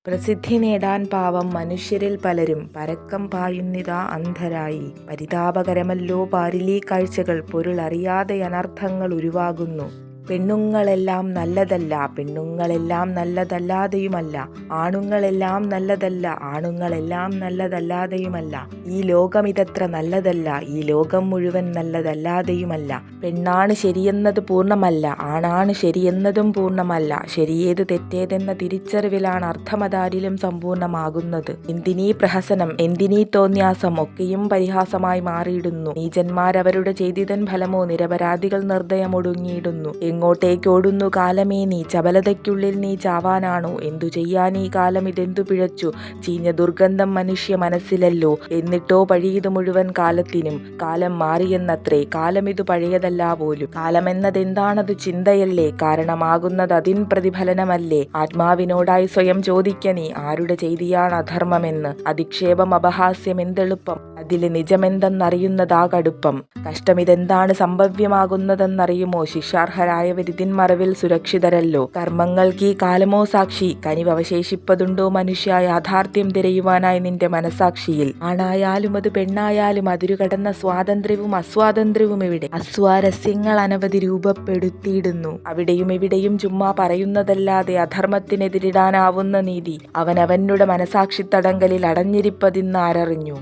പ്രസിദ്ധി നേടാൻ പാവം മനുഷ്യരിൽ പലരും പരക്കം പായുന്നിതാ അന്ധരായി. പരിതാപകരമല്ലോ പാരിലീ കാഴ്ചകൾ, പൊരുളറിയാതെ അനർത്ഥങ്ങൾ ഉരുവാകുന്നു. പെണ്ണുങ്ങളെല്ലാം നല്ലതല്ല, പെണ്ണുങ്ങളെല്ലാം നല്ലതല്ലാതെയുമല്ല. ആണുങ്ങളെല്ലാം നല്ലതല്ല, ആണുങ്ങളെല്ലാം നല്ലതല്ലാതെയുമല്ല. ഈ ലോകം ഇതത്ര നല്ലതല്ല, ഈ ലോകം മുഴുവൻ നല്ലതല്ലാതെയുമല്ല. പെണ്ണാണ് ശരിയെന്നത് പൂർണ്ണമല്ല, ആണാണ് ശരിയെന്നതും പൂർണ്ണമല്ല. ശരിയേത് തെറ്റേതെന്ന തിരിച്ചറിവിലാണ് അർത്ഥമതാരിലും സമ്പൂർണ്ണമാകുന്നത്. എന്തിനീ പ്രഹസനം, എന്തിനീ തോന്യാസം, ഒക്കെയും പരിഹാസമായി മാറിയിടുന്നു. നീചന്മാരവരുടെ ചെയ്തിതൻ ഫലമോ നിരപരാധികൾ നിർദ്ദയമൊടുങ്ങിയിടുന്നു. എങ്ങോട്ടേക്കോടുന്നു കാലമേ നീ, ചപലതയ്ക്കുള്ളിൽ നീ ചാവാനാണോ? എന്തു ചെയ്യാൻ ഈ കാലം ഇതെന്തു പിഴച്ചു? ചീഞ്ഞ ദുർഗന്ധം മനുഷ്യ മനസ്സിലല്ലോ. എന്നിട്ടോ പഴിയത് മുഴുവൻ കാലത്തിനും. കാലം മാറിയെന്നത്രേ, കാലമിതു പഴയതല്ല പോലും. കാലമെന്നതെന്താണതു ചിന്തയല്ലേ, കാരണമാകുന്നത് അതിൻ പ്രതിഫലനമല്ലേ. ആത്മാവിനോടായി സ്വയം ചോദിക്ക നീ, ആരുടെ ചെയ്തിയാണ് അധർമ്മമെന്ന്. അധിക്ഷേപം അപഹാസ്യം എന്തെളുപ്പം, അതിലെ നിജമെന്തെന്നറിയുന്നതാ കടുപ്പം. കഷ്ടമിതെന്താണ് സംഭവ്യമാകുന്നതെന്നറിയുമോ? ശിക്ഷാർഹരായവരിതിൻ മറവിൽ സുരക്ഷിതരല്ലോ. കർമ്മങ്ങൾക്ക് ഈ കാലമോ സാക്ഷി, കനിവവശേഷിപ്പതുണ്ടോ മനുഷ്യ യാഥാർത്ഥ്യം തിരയുവാനായി നിന്റെ മനസാക്ഷിയിൽ. ആണായാലും അത് പെണ്ണായാലും അതിരുകടന്ന സ്വാതന്ത്ര്യവും അസ്വാതന്ത്ര്യവും ഇവിടെ. അസ്വാരസ്യങ്ങൾ അനവധി രൂപപ്പെടുത്തിയിടുന്നു. അവിടെയും ഇവിടെയും ചുമ്മാ പറയുന്നതല്ലാതെ അധർമ്മത്തിനെതിരിടാനാവുന്ന നീതി അവനവനുടെ മനസാക്ഷിത്തടങ്കലിൽ അടഞ്ഞിരിപ്പതിന്ന് ആരറിഞ്ഞു.